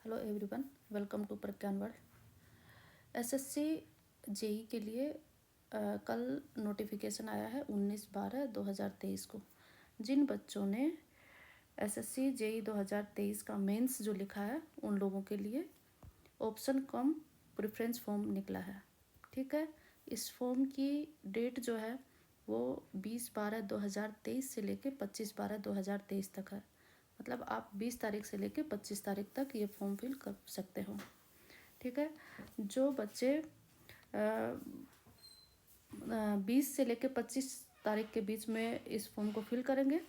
Hello everyone, welcome to Pragyan world. SSC JE के लिए कल नोटिफिकेशन आया है 19/12/2023 को। जिन बच्चों ने एसएससी जेई 2023 का मेंस जो लिखा है उन लोगों के लिए ऑप्शन कम प्रेफरेंस फॉर्म निकला है। ठीक है, इस फॉर्म की डेट जो है वो 20/12/2023 से लेके 25/12/2023 तक है। मतलब आप 20 तारीख से लेके 25 तारीख तक ये फॉर्म फिल कर सकते हो। ठीक है, जो बच्चे 20 से लेके 25 तारीख के बीच में इस फॉर्म को फिल करेंगे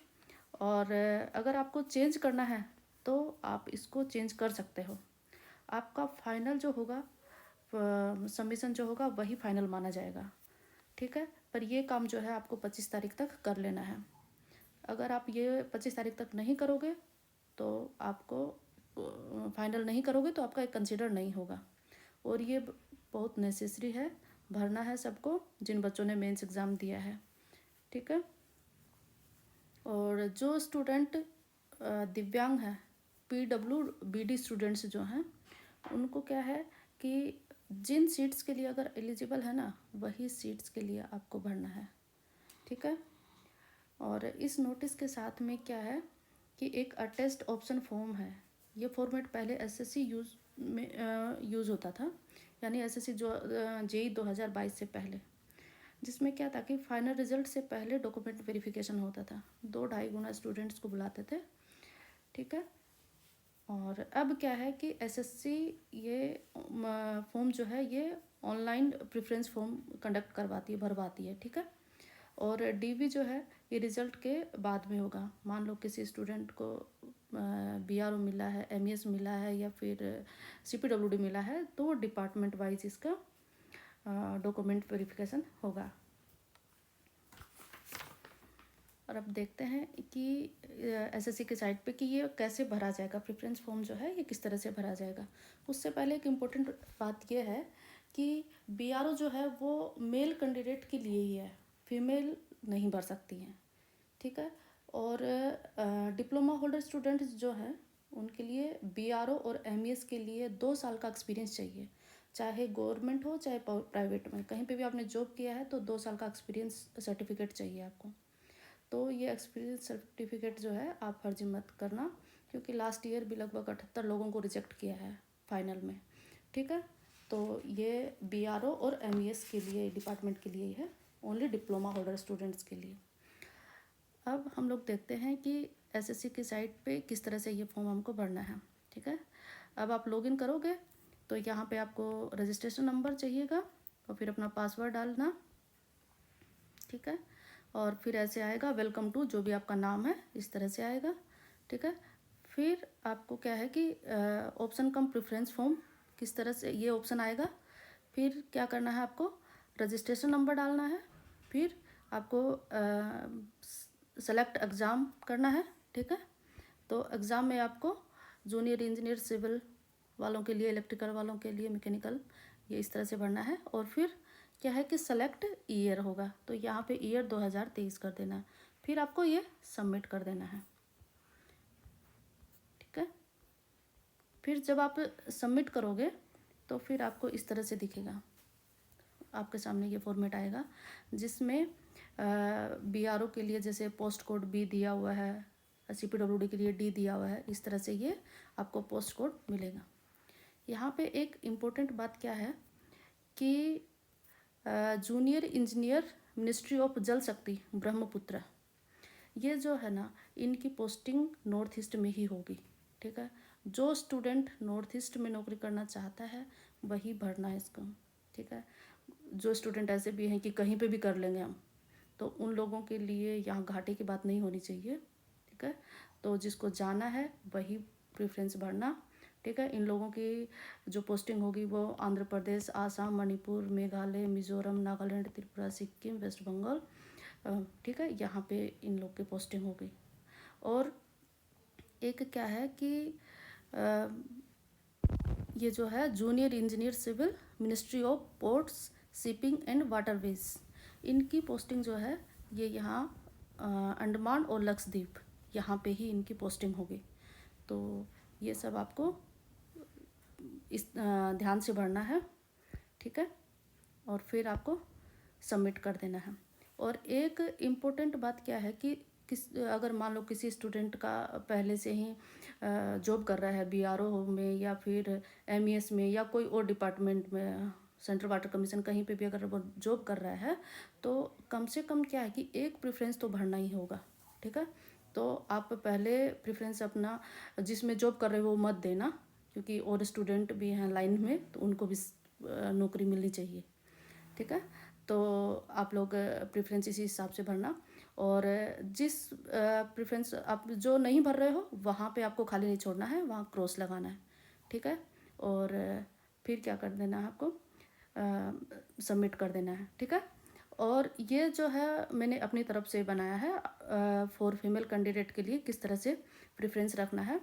और अगर आपको चेंज करना है तो आप इसको चेंज कर सकते हो। आपका फाइनल जो होगा सबमिशन जो होगा वही फाइनल माना जाएगा। ठीक है, पर ये काम जो है आपको 25 तारीख तक कर लेना है। अगर आप ये 25 तारीख तक नहीं करोगे तो आपको फाइनल नहीं करोगे तो आपका एक कंसिडर नहीं होगा। और ये बहुत नेसेसरी है, भरना है सबको जिन बच्चों ने मेंस एग्ज़ाम दिया है। ठीक है, और जो स्टूडेंट दिव्यांग है, PWBD स्टूडेंट्स जो हैं उनको क्या है कि जिन सीट्स के लिए अगर एलिजिबल है ना वही सीट्स के लिए आपको भरना है। ठीक है, और इस नोटिस के साथ में क्या है कि एक अटेस्ट ऑप्शन फॉर्म है। ये फॉर्मेट पहले एसएससी यूज़ होता था, यानी एसएससी जो जेई 2022 से पहले, जिसमें क्या था कि फाइनल रिजल्ट से पहले डॉक्यूमेंट वेरिफिकेशन होता था। 2-2.5 गुना स्टूडेंट्स को बुलाते थे। ठीक है, और अब क्या है कि एसएससी ये फॉर्म जो है ये ऑनलाइन प्रेफरेंस फॉर्म कंडक्ट करवाती है, भरवाती है। ठीक है, और डीवी जो है ये रिज़ल्ट के बाद में होगा। मान लो किसी स्टूडेंट को बीआरओ मिला है, एमईएस मिला है या फिर सीपीडब्ल्यूडी मिला है तो डिपार्टमेंट वाइज इसका डॉक्यूमेंट वेरिफिकेशन होगा। और अब देखते हैं कि एसएससी के साइट पे कि ये कैसे भरा जाएगा, प्रेफरेंस फॉर्म जो है ये किस तरह से भरा जाएगा। उससे पहले एक इम्पोर्टेंट बात ये है कि बीआरओ जो है वो मेल कैंडिडेट के लिए ही है, फीमेल नहीं भर सकती हैं। ठीक है, और डिप्लोमा होल्डर स्टूडेंट्स जो हैं उनके लिए बीआरओ और एमईएस के लिए 2 साल का एक्सपीरियंस चाहिए, चाहे गवर्नमेंट हो चाहे प्राइवेट में, कहीं पे भी आपने जॉब किया है तो 2 साल का एक्सपीरियंस सर्टिफिकेट चाहिए आपको। तो ये एक्सपीरियंस सर्टिफिकेट जो है आप फर्जी मत करना, क्योंकि लास्ट ईयर भी लगभग 78 लोगों को रिजेक्ट किया है फाइनल में। ठीक है, तो ये बीआरओ और एमईएस के लिए, डिपार्टमेंट के लिए ही है, ओनली डिप्लोमा होल्डर स्टूडेंट्स के लिए। अब हम लोग देखते हैं कि एसएससी की साइट पे किस तरह से ये फॉर्म हमको भरना है। ठीक है, अब आप लॉगिन करोगे तो यहाँ पे आपको रजिस्ट्रेशन नंबर चाहिएगा और फिर अपना पासवर्ड डालना। ठीक है, और फिर ऐसे आएगा वेलकम टू, जो भी आपका नाम है इस तरह से आएगा। ठीक है, फिर आपको क्या है कि ऑप्शन कम प्रेफरेंस फॉर्म किस तरह से ये ऑप्शन आएगा। फिर क्या करना है, आपको रजिस्ट्रेशन नंबर डालना है, फिर आपको सेलेक्ट एग्ज़ाम करना है। ठीक है, तो एग्ज़ाम में आपको जूनियर इंजीनियर सिविल वालों के लिए, इलेक्ट्रिकल वालों के लिए, मैकेनिकल, ये इस तरह से भरना है। और फिर क्या है कि सेलेक्ट ईयर होगा, तो यहाँ पे ईयर 2023 कर देना है, फिर आपको ये सबमिट कर देना है। ठीक है, फिर जब आप सबमिट करोगे तो फिर आपको इस तरह से दिखेगा, आपके सामने ये फॉर्मेट आएगा जिसमें बीआरओ के लिए जैसे पोस्ट कोड बी दिया हुआ है, सीपीडब्ल्यूडी के लिए डी दिया हुआ है, इस तरह से ये आपको पोस्ट कोड मिलेगा। यहाँ पे एक इम्पोर्टेंट बात क्या है कि जूनियर इंजीनियर मिनिस्ट्री ऑफ जल शक्ति ब्रह्मपुत्र, ये जो है ना इनकी पोस्टिंग नॉर्थ ईस्ट में ही होगी। ठीक है, जो स्टूडेंट नॉर्थ ईस्ट में नौकरी करना चाहता है वही भरना है इसको। ठीक है, जो स्टूडेंट ऐसे भी हैं कि कहीं पे भी कर लेंगे हम, तो उन लोगों के लिए यहाँ घाटे की बात नहीं होनी चाहिए। ठीक है, तो जिसको जाना है वही प्रेफरेंस भरना। ठीक है, इन लोगों की जो पोस्टिंग होगी वो आंध्र प्रदेश, आसाम, मणिपुर, मेघालय, मिजोरम, नागालैंड, त्रिपुरा, सिक्किम, वेस्ट बंगाल, ठीक है, यहाँ पे इन लोग की पोस्टिंग होगी। और एक क्या है कि ये जो है junior engineer civil ministry of ports, shipping and waterways, इनकी पोस्टिंग जो है ये यहाँ अंडमान और लक्षद्वीप, यहाँ पे ही इनकी पोस्टिंग होगी। तो ये सब आपको इस ध्यान से भरना है, ठीक है। और फिर आपको सबमिट कर देना है। और एक इम्पोर्टेंट बात क्या है कि अगर मान लो किसी स्टूडेंट का पहले से ही जॉब कर रहा है बीआरओ में या फिर एमईएस में या कोई और डिपार्टमेंट में, सेंट्रल वाटर कमीशन कहीं पे भी अगर वो जॉब कर रहा है, तो कम से कम क्या है कि एक प्रेफरेंस तो भरना ही होगा, ठीक है। तो आप पहले प्रेफरेंस अपना जिसमें जॉब कर रहे हो वो मत देना, क्योंकि और स्टूडेंट भी हैं लाइन में, तो उनको भी नौकरी मिलनी चाहिए, ठीक है। तो आप लोग प्रेफरेंस इसी हिसाब से भरना। और जिस प्रेफरेंस आप जो नहीं भर रहे हो वहाँ पे आपको खाली नहीं छोड़ना है, वहाँ क्रॉस लगाना है, ठीक है। और फिर क्या कर देना है आपको, सबमिट कर देना है, ठीक है। और ये जो है मैंने अपनी तरफ से बनाया है फॉर फीमेल कैंडिडेट के लिए किस तरह से प्रेफरेंस रखना है,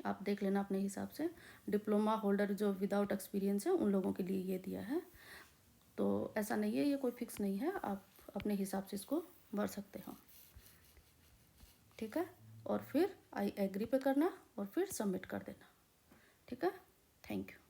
आप देख लेना अपने हिसाब से। डिप्लोमा होल्डर जो विदाउट एक्सपीरियंस है उन लोगों के लिए ये दिया है। तो ऐसा नहीं है, ये कोई फिक्स नहीं है, आप अपने हिसाब से इसको भर सकते हो, ठीक है। और फिर आई एग्री पे करना और फिर सबमिट कर देना, ठीक है। Thank you.